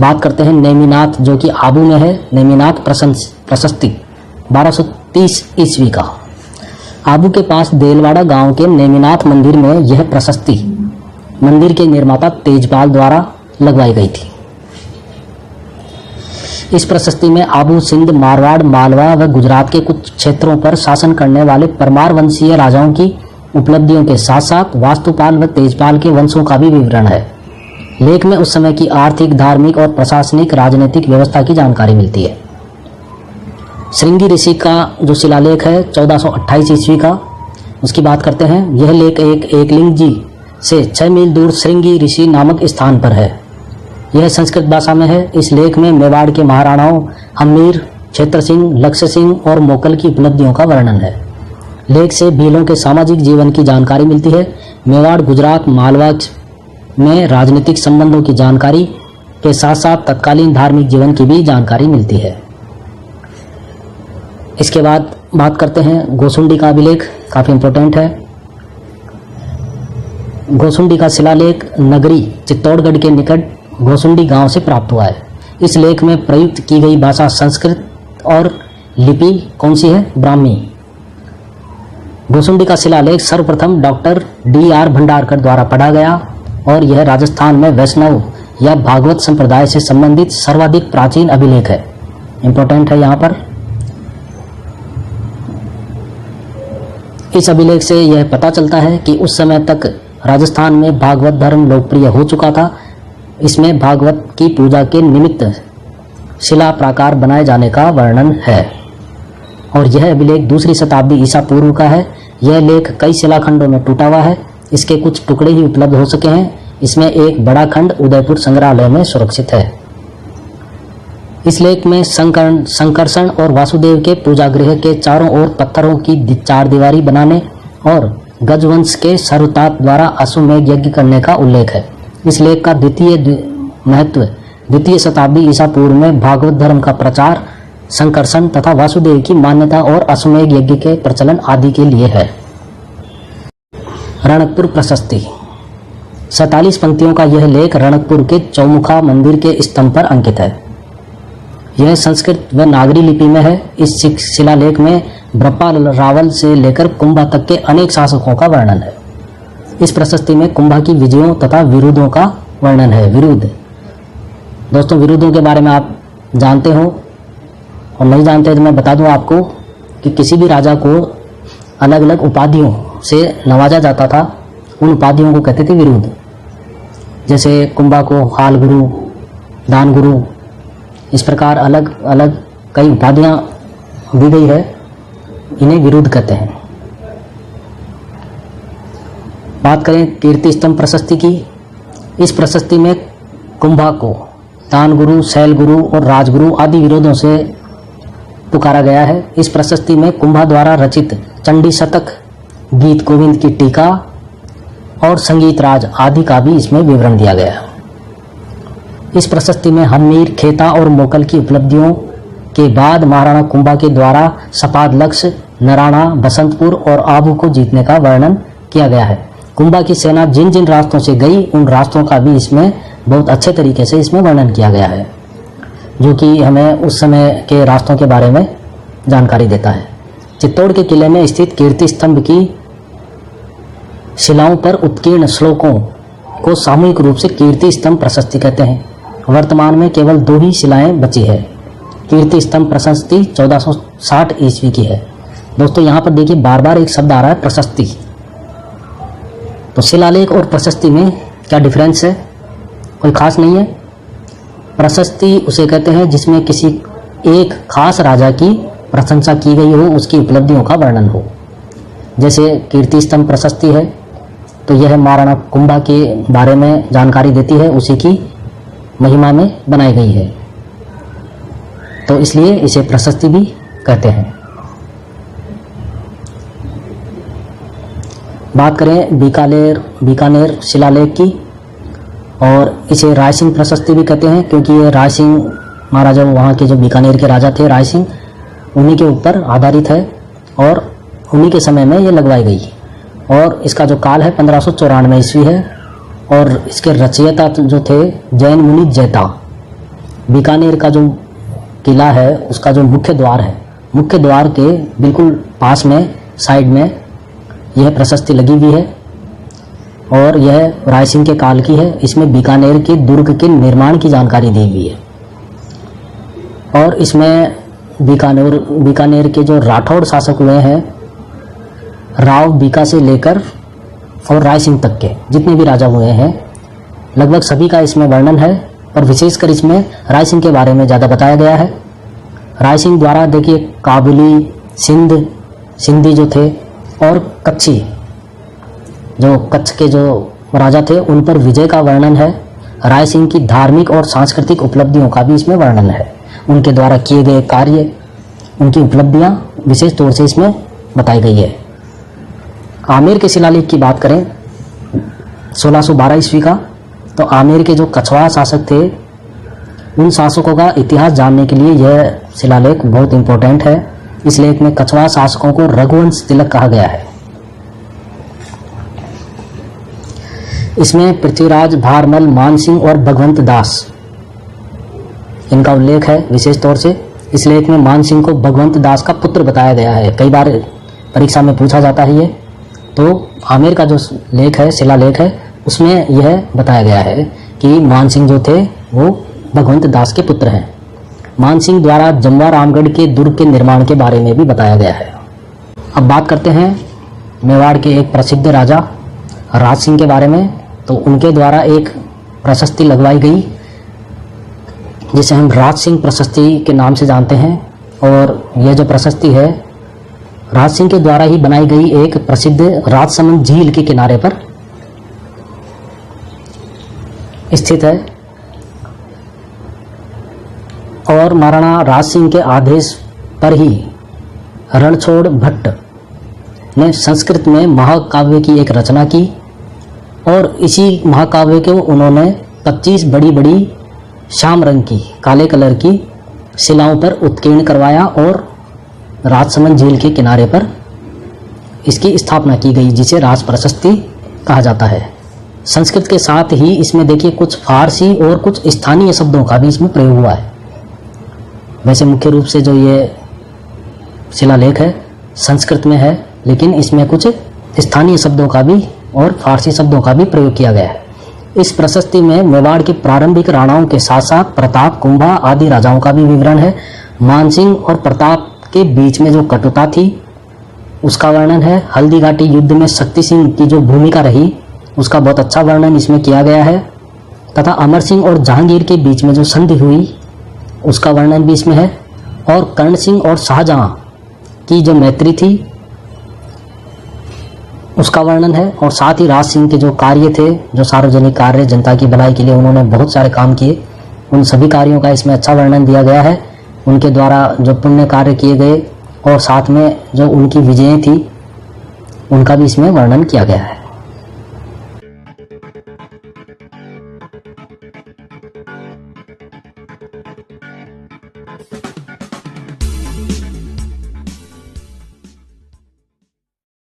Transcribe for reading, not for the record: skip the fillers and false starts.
बात करते हैं नेमिनाथ, जो कि आबू में है। नेमिनाथ प्रशस्ति 1230 ईस्वी का। आबू के पास देलवाड़ा गांव के नेमिनाथ मंदिर में यह प्रशस्ति मंदिर के निर्माता तेजपाल द्वारा लगवाई गई थी। इस प्रशस्ति में आबू, सिंध, मारवाड़, मालवा व गुजरात के कुछ क्षेत्रों पर शासन करने वाले परमार वंशीय राजाओं की उपलब्धियों के साथ साथ वास्तुपाल व तेजपाल के वंशों का भी विवरण है। लेख में उस समय की आर्थिक, धार्मिक और प्रशासनिक राजनीतिक व्यवस्था की जानकारी मिलती है। श्रृंगी ऋषि का जो शिलालेख है 1428 ईस्वी का, उसकी बात करते हैं। यह लेख एकलिंग जी से 6 मील दूर श्रृंगी ऋषि नामक स्थान पर है। यह संस्कृत भाषा में है। इस लेख में मेवाड़ के महाराणाओं हम्मीर, क्षेत्र सिंह, लक्ष्य सिंह और मोकल की उपलब्धियों का वर्णन है। लेख से भीलों के सामाजिक जीवन की जानकारी मिलती है। मेवाड़, गुजरात, मालवा में राजनीतिक संबंधों की जानकारी के साथ साथ तत्कालीन धार्मिक जीवन की भी जानकारी मिलती है। इसके बाद बात करते हैं गोसुंडी का अभिलेख, काफ़ी इंपॉर्टेंट है। गोसुंडी का शिलालेख नगरी चित्तौड़गढ़ के निकट गोसुंडी गांव से प्राप्त हुआ है। इस लेख में प्रयुक्त की गई भाषा संस्कृत और लिपि कौन सी है? ब्राह्मी। गोसुंडी का शिलालेख सर्वप्रथम डॉक्टर D.R. भंडारकर द्वारा पढ़ा गया और यह राजस्थान में वैष्णव या भागवत संप्रदाय से संबंधित सर्वाधिक प्राचीन अभिलेख है। इंपॉर्टेंट है यहाँ पर। इस अभिलेख से यह पता चलता है कि उस समय तक राजस्थान में भागवत धर्म लोकप्रिय हो चुका था। इसमें भागवत की पूजा के निमित्त शिला प्राकार बनाए जाने का वर्णन है और यह अभिलेख 2री शताब्दी ईसा पूर्व का है। यह लेख कई शिलाखंडों में टूटा हुआ है। इसके कुछ टुकड़े ही उपलब्ध हो सके हैं। इसमें एक बड़ा खंड उदयपुर संग्रहालय में सुरक्षित है। इस लेख में संकर्षण और वासुदेव के पूजागृह के चारों ओर पत्थरों की 4 दीवारी बनाने और गजवंश के सर्वतात द्वारा अश्वमेध यज्ञ करने का उल्लेख है। इस लेख का महत्व 2री शताब्दी ईसा पूर्व में भागवत धर्म का प्रचार, संकर्षण तथा वासुदेव की मान्यता और अश्वमेध यज्ञ के प्रचलन आदि के लिए है। रणकपुर प्रशस्ति 47 पंक्तियों का यह लेख रणकपुर के चौमुखा मंदिर के स्तंभ पर अंकित है। यह संस्कृत व नागरी लिपि में है। इस शिलालेख में ब्रह्मा रावल से लेकर कुंभा तक के अनेक शासकों का वर्णन है। इस प्रशस्ति में कुंभा की विजयों तथा विरोधों का वर्णन है। विरुद्ध दोस्तों, विरोधों के बारे में आप जानते हो और नहीं जानते तो मैं बता दूं आपको कि किसी भी राजा को अलग अलग उपाधियों से नवाजा जाता था। उन उपाधियों को कहते थे विरुद्ध। जैसे कुंभा को हाल गुरु, दान गुरु, इस प्रकार अलग अलग कई उपाधियां दी गई है। इन्हें विरुद्ध कहते हैं। बात करें कीर्ति स्तंभ प्रशस्ति की। इस प्रशस्ति में कुंभा को दान गुरु, शैल गुरु और राजगुरु आदि विरोधों से पुकारा गया है। इस प्रशस्ति में कुंभा द्वारा रचित चंडी शतक, गीत गोविंद की टीका और संगीत राज आदि का भी इसमें विवरण दिया गया है। इस प्रशस्ति में हम्मीर, खेता और मोकल की उपलब्धियों के बाद महाराणा कुंभा के द्वारा सपाद लक्ष्य, नराणा, बसंतपुर और आबू को जीतने का वर्णन किया गया है। कुंभा की सेना जिन जिन रास्तों से गई उन रास्तों का भी इसमें बहुत अच्छे तरीके से इसमें वर्णन किया गया है, जो कि हमें उस समय के रास्तों के बारे में जानकारी देता है। चित्तौड़ के किले में स्थित कीर्ति स्तंभ की शिलाओं पर उत्कीर्ण श्लोकों को सामूहिक रूप से कीर्ति स्तंभ प्रशस्ति कहते हैं। वर्तमान में केवल 2 ही शिलाएं बची है। कीर्ति स्तंभ प्रशस्ति 1460 ईस्वी की है। दोस्तों यहाँ पर देखिए बार बार एक शब्द आ रहा है प्रशस्ति। तो शिलालेख और प्रशस्ति में क्या डिफरेंस है? कोई खास नहीं है। प्रशस्ति उसे कहते हैं जिसमें किसी एक खास राजा की प्रशंसा की गई हो, उसकी उपलब्धियों का वर्णन हो। जैसे कीर्ति स्तंभ प्रशस्ति है तो यह महाराणा कुंभा के बारे में जानकारी देती है, उसी की महिमा में बनाई गई है, तो इसलिए इसे प्रशस्ति भी कहते हैं। बात करें बीकानेर शिलालेख की, और इसे राय सिंह प्रशस्ति भी कहते हैं क्योंकि ये राय सिंह महाराजा, वहाँ के जो बीकानेर के राजा थे राय सिंह, उन्हीं के ऊपर आधारित है और उन्हीं के समय में ये लगवाई गई। और इसका जो काल है 1594 ईस्वी है और इसके रचयिता जो थे जैन मुनि जैता, बीकानेर का जो किला है उसका जो मुख्य द्वार है, मुख्य द्वार के बिल्कुल पास में साइड में यह प्रशस्ति लगी हुई है और यह राय सिंह के काल की है। इसमें बीकानेर के दुर्ग के निर्माण की जानकारी दी हुई है और इसमें बीकानेर के जो राठौड़ शासक हुए हैं, राव बीका से लेकर और राय सिंह तक के जितने भी राजा हुए हैं, लगभग सभी का इसमें वर्णन है। और विशेषकर इसमें राय सिंह के बारे में ज़्यादा बताया गया है। राय सिंह द्वारा देखिए काबुली, सिंधी जो थे और कच्छी, जो कच्छ के जो राजा थे, उन पर विजय का वर्णन है। राय सिंह की धार्मिक और सांस्कृतिक उपलब्धियों का भी इसमें वर्णन है। उनके द्वारा किए गए कार्य, उनकी उपलब्धियां विशेष तौर से इसमें बताई गई है। आमेर के शिलालेख की बात करें 1612 ईस्वी का, तो आमेर के जो कछवाहा शासक थे, उन शासकों का इतिहास जानने के लिए यह शिलालेख बहुत इंपॉर्टेंट है। इस लेख में कछवाहा शासकों को रघुवंश तिलक कहा गया है। इसमें पृथ्वीराज, भारमल, मानसिंह और भगवंत दास, इनका उल्लेख है विशेष तौर से। इस लेख में मानसिंह को भगवंत दास का पुत्र बताया गया है। कई बार परीक्षा में पूछा जाता है ये। तो आमेर का जो लेख है, शिलालेख है, उसमें यह बताया गया है कि मानसिंह जो थे वो भगवंत दास के पुत्र हैं। मानसिंह द्वारा जमवा रामगढ़ के दुर्ग के निर्माण के बारे में भी बताया गया है। अब बात करते हैं मेवाड़ के एक प्रसिद्ध राजा राज सिंह के बारे में। तो उनके द्वारा एक प्रशस्ति लगवाई गई जिसे हम राज सिंह प्रशस्ति के नाम से जानते हैं। और यह जो प्रशस्ति है राज सिंह के द्वारा ही बनाई गई एक प्रसिद्ध राजसमंद झील के किनारे पर स्थित है। और महाराणा राज सिंह के आदेश पर ही रणछोड़ भट्ट ने संस्कृत में महाकाव्य की एक रचना की और इसी महाकाव्य को उन्होंने 25 बड़ी बड़ी श्याम रंग की, काले कलर की शिलाओं पर उत्कीर्ण करवाया और राजसमंद झील के किनारे पर इसकी स्थापना की गई, जिसे राज प्रशस्ति कहा जाता है। संस्कृत के साथ ही इसमें देखिए कुछ फारसी और कुछ स्थानीय शब्दों का भी इसमें प्रयोग हुआ है। वैसे मुख्य रूप से जो ये शिलालेख है संस्कृत में है, लेकिन इसमें कुछ स्थानीय शब्दों का भी और फारसी शब्दों का भी प्रयोग किया गया है। इस प्रशस्ति में मेवाड़ के प्रारंभिक राणाओं के साथ साथ प्रताप, कुंभा आदि राजाओं का भी विवरण है। मानसिंह और प्रताप के बीच में जो कटुता थी उसका वर्णन है। हल्दी घाटी युद्ध में शक्ति सिंह की जो भूमिका रही उसका बहुत अच्छा वर्णन इसमें किया गया है। तथा अमर सिंह और जहांगीर के बीच में जो संधि हुई उसका वर्णन भी इसमें है। और कर्ण सिंह और शाहजहां की जो मैत्री थी उसका वर्णन है। और साथ ही राज सिंह के जो कार्य थे, जो सार्वजनिक कार्य, जनता की भलाई के लिए उन्होंने बहुत सारे काम किए, उन सभी कार्यों का इसमें अच्छा वर्णन दिया गया है। उनके द्वारा जो पुण्य कार्य किए गए और साथ में जो उनकी विजयें थी उनका भी इसमें वर्णन किया गया है।